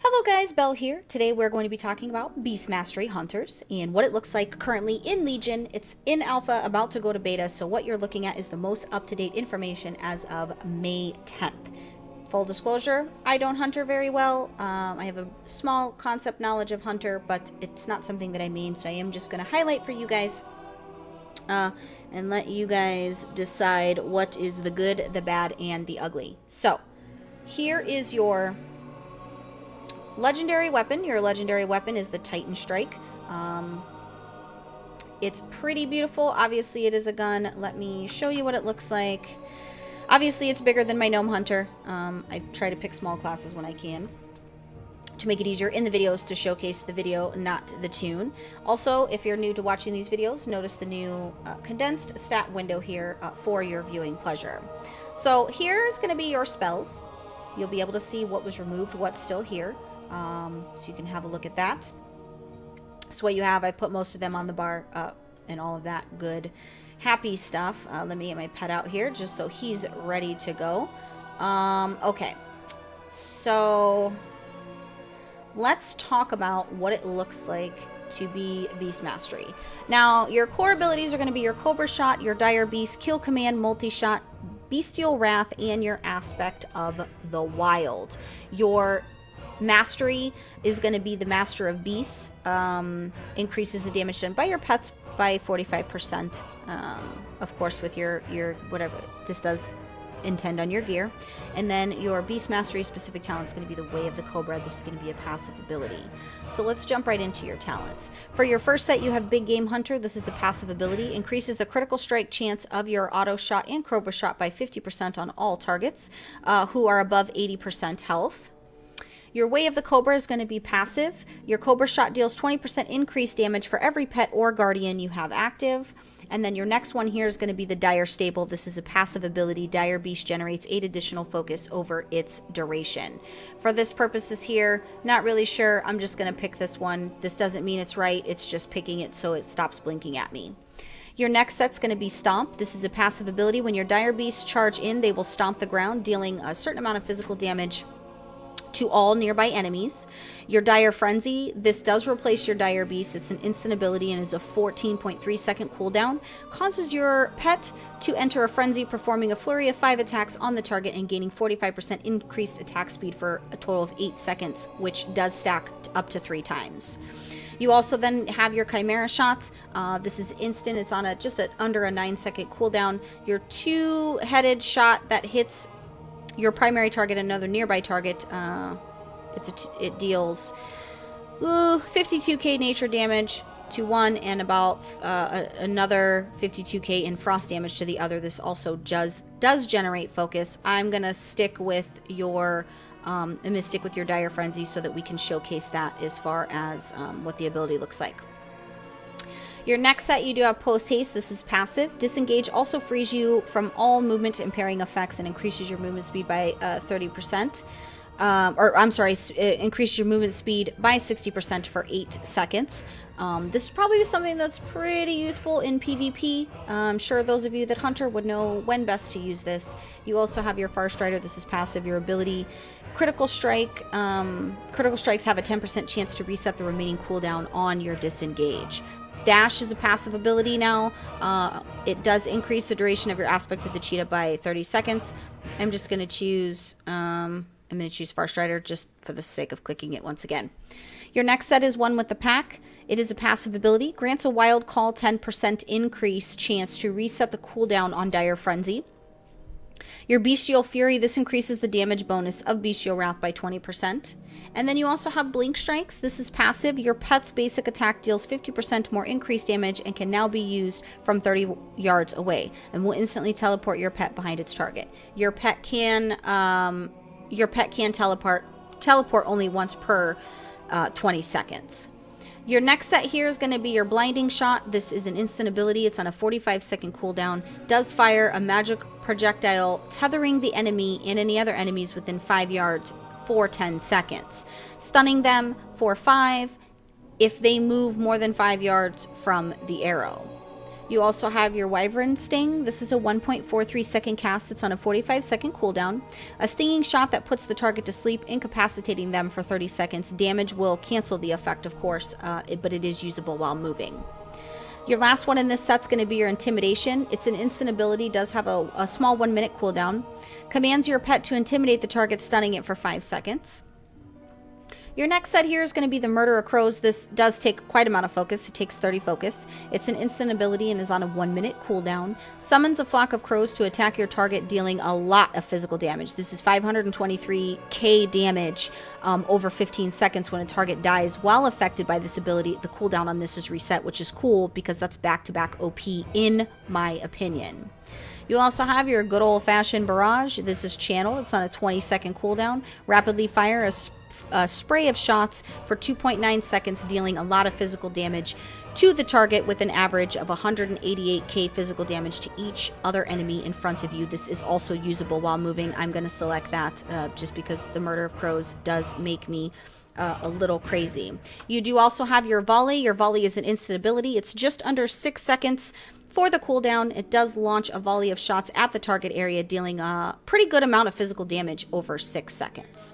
Hello guys, Belle here. Today we're going to be talking about Beast Mastery Hunters and what it looks like currently in Legion. It's in alpha, about to go to beta, so what you're looking at is the most up-to-date information as of May 10th. Full disclosure, I don't Hunter very well. I have a small concept knowledge of Hunter, but it's not something that I main, so I am just going to highlight for you guys and let you guys decide what is the good, the bad, and the ugly. So, here is your legendary weapon. Your legendary weapon is the Titan Strike. It's pretty beautiful. Obviously, it is a gun. Let me show you what it looks like. Obviously, it's bigger than my Gnome Hunter. I try to pick small classes when I can to make it easier in the videos to showcase the video, not the tune. Also, if you're new to watching these videos, notice the new condensed stat window here for your viewing pleasure. So here's going to be your spells. You'll be able to see what was removed, what's still here. So you can have a look at that. So what you have, I put most of them on the bar and all of that good happy stuff. Let me get my pet out here just so he's ready to go. Okay, so let's talk about what it looks like to be Beast Mastery. Now, your core abilities are going to be your Cobra Shot, your Dire Beast, Kill Command, Multi-Shot, Bestial Wrath, and your Aspect of the Wild. Your Mastery is going to be the Master of Beasts. Increases the damage done by your pets by 45%. Of course, with your whatever this does intend on your gear. And then your Beast Mastery specific talent is going to be the Way of the Cobra. This is going to be a passive ability. So let's jump right into your talents. For your first set, you have Big Game Hunter. This is a passive ability. Increases the critical strike chance of your auto shot and Cobra Shot by 50% on all targets who are above 80% health. Your Way of the Cobra is going to be passive. Your Cobra Shot deals 20% increased damage for every pet or guardian you have active. And then your next one here is going to be the Dire Staple. This is a passive ability. Dire Beast generates 8 additional focus over its duration. For this purposes here, not really sure. I'm just going to pick this one. This doesn't mean it's right. It's just picking it so it stops blinking at me. Your next set's going to be Stomp. This is a passive ability. When your Dire Beasts charge in, they will stomp the ground, dealing a certain amount of physical damage to all nearby enemies. Your Dire Frenzy, this does replace your Dire Beast. It's an instant ability and is a 14.3 second cooldown. Causes your pet to enter a frenzy, performing a flurry of 5 attacks on the target and gaining 45% increased attack speed for a total of 8 seconds, which does stack up to 3 times. You also then have your Chimera Shots. This is instant. It's on just under a 9-second cooldown. Your 2-headed shot that hits your primary target, another nearby target, it deals 52k nature damage to one and about another 52k in frost damage to the other. This also does generate focus. I'm gonna stick with your Dire Frenzy so that we can showcase that as far as what the ability looks like. Your next set, you do have Post Haste. This is passive. Disengage also frees you from all movement impairing effects and increases your movement speed by 30%. Increases your movement speed by 60% for 8 seconds. This is probably something that's pretty useful in PvP. I'm sure those of you that Hunter would know when best to use this. You also have your Far Strider. This is passive. Your ability, Critical Strike. Critical Strikes have a 10% chance to reset the remaining cooldown on your Disengage. Dash is a passive ability now. It does increase the duration of your Aspect of the Cheetah by 30 seconds. I'm just going to choose Far Strider just for the sake of clicking it once again. Your next set is One with the Pack. It is a passive ability. Grants a Wild Call 10% increase chance to reset the cooldown on Dire Frenzy. Your Bestial Fury, this increases the damage bonus of Bestial Wrath by 20%. And then you also have Blink Strikes. This is passive. Your pet's basic attack deals 50% more increased damage and can now be used from 30 yards away and will instantly teleport your pet behind its target. Your pet can teleport only once per 20 seconds. Your next set here is going to be your Blinding Shot. This is an instant ability. It's on a 45-second cooldown. Does fire a magic projectile, tethering the enemy and any other enemies within 5 yards for 10 seconds. Stunning them for 5 if they move more than 5 yards from the arrow. You also have your Wyvern Sting. This is a 1.43 second cast. It's on a 45-second cooldown. A stinging shot that puts the target to sleep, incapacitating them for 30 seconds. Damage will cancel the effect, of course, but it is usable while moving. Your last one in this set's going to be your Intimidation. It's an instant ability, does have a small 1-minute cooldown. Commands your pet to intimidate the target, stunning it for 5 seconds. Your next set here is going to be the Murder of Crows. This does take quite a amount of focus. It takes 30 focus. It's an instant ability and is on a 1-minute cooldown. Summons a flock of crows to attack your target, dealing a lot of physical damage. This is 523k damage over 15 seconds when a target dies. While affected by this ability, the cooldown on this is reset, which is cool because that's back-to-back OP in my opinion. You also have your good old-fashioned Barrage. This is channeled. It's on a 20-second cooldown. Rapidly fire a spray of shots for 2.9 seconds, dealing a lot of physical damage to the target with an average of 188k physical damage to each other enemy in front of you. This is also usable while moving. I'm going to select that just because the Murder of Crows does make me a little crazy. You do also have your Volley. Your Volley is an instant ability. It's just under 6 seconds for the cooldown. It does launch a volley of shots at the target area, dealing a pretty good amount of physical damage over 6 seconds.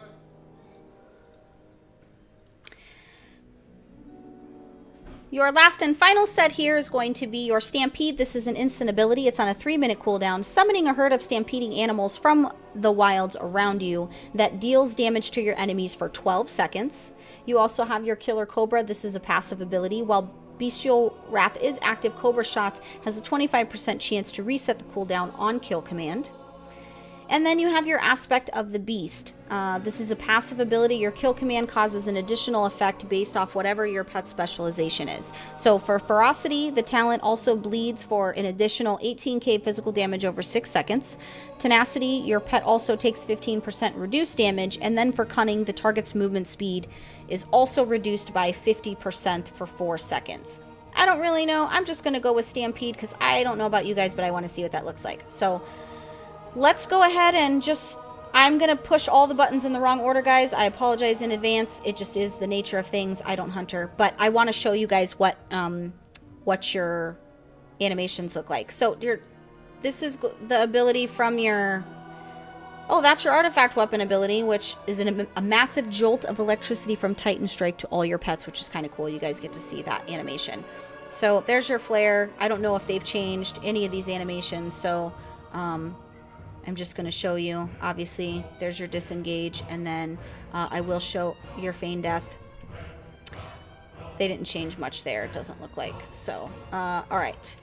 Your last and final set here is going to be your Stampede. This is an instant ability. It's on a 3-minute cooldown, summoning a herd of stampeding animals from the wilds around you that deals damage to your enemies for 12 seconds. You also have your Killer Cobra. This is a passive ability. While Bestial Wrath is active, Cobra Shot has a 25% chance to reset the cooldown on kill command. And then you have your Aspect of the Beast. This is a passive ability. Your kill command causes an additional effect based off whatever your pet's specialization is. So for Ferocity, the talent also bleeds for an additional 18k physical damage over 6 seconds. Tenacity, your pet also takes 15% reduced damage. And then for Cunning, the target's movement speed is also reduced by 50% for 4 seconds. I don't really know. I'm just going to go with Stampede because I don't know about you guys, but I want to see what that looks like. So let's go ahead and I'm going to push all the buttons in the wrong order, guys. I apologize in advance. It just is the nature of things. I don't hunter, but I want to show you guys what your animations look like. So this is the ability from your, that's your artifact weapon ability, which is a massive jolt of electricity from Titan Strike to all your pets, which is kind of cool. You guys get to see that animation. So there's your flare. I don't know if they've changed any of these animations. So, I'm just going to show you. Obviously, there's your disengage, and then I will show your feign death. They didn't change much there, it doesn't look like. So, all right.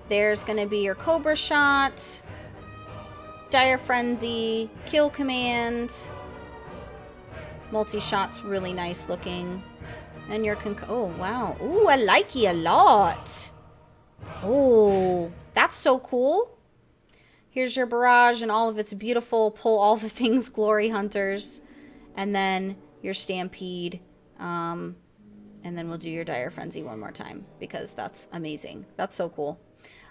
There's going to be your Cobra Shot, Dire Frenzy, Kill Command, multi-shot's really nice looking, and your oh, wow. Ooh, I like you a lot. Oh, that's so cool. Here's your Barrage and all of its beautiful pull all the things glory hunters. And then your Stampede. And then we'll do your Dire Frenzy one more time because that's amazing. That's so cool.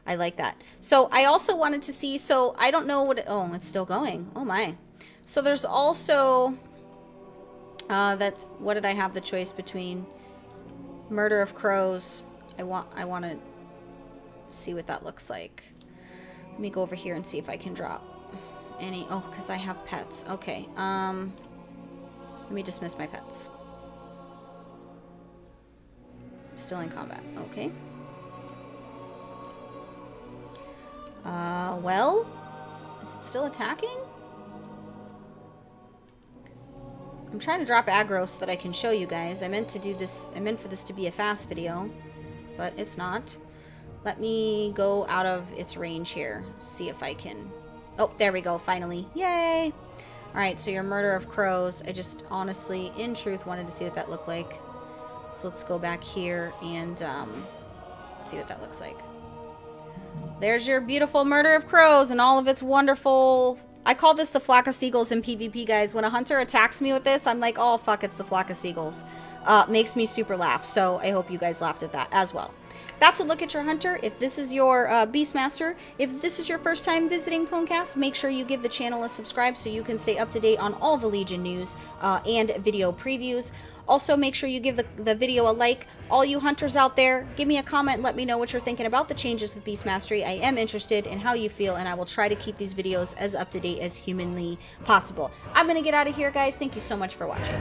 I like that. So I also wanted to see, so I don't know what it's still going. Oh my. So there's also what did I have the choice between? Murder of Crows. I want to see what that looks like. Let me go over here and see if I can drop any. Oh, because I have pets. Okay. Let me dismiss my pets. Still in combat. Okay. Well, is it still attacking? I'm trying to drop aggro so that I can show you guys. I meant to do this. I meant for this to be a fast video, but it's not. Let me go out of its range here. See if I can. Oh, there we go. Finally. Yay. All right. So your Murder of Crows. I just honestly, in truth, wanted to see what that looked like. So let's go back here and see what that looks like. There's your beautiful Murder of Crows and all of its wonderful. I call this the flock of seagulls in PvP, guys. When a hunter attacks me with this, I'm like, oh, fuck, it's the flock of seagulls. Makes me super laugh. So I hope you guys laughed at that as well. that's a look at your hunter. If this is your Beastmaster, if this is your first time visiting PWNCAST, make sure you give the channel a subscribe so you can stay up to date on all the Legion news and video previews. Also, make sure you give the video a like. All you hunters out there, give me a comment and let me know what you're thinking about the changes with Beast Mastery. I am interested in how you feel, and I will try to keep these videos as up to date as humanly possible. I'm going to get out of here, guys. Thank you so much for watching.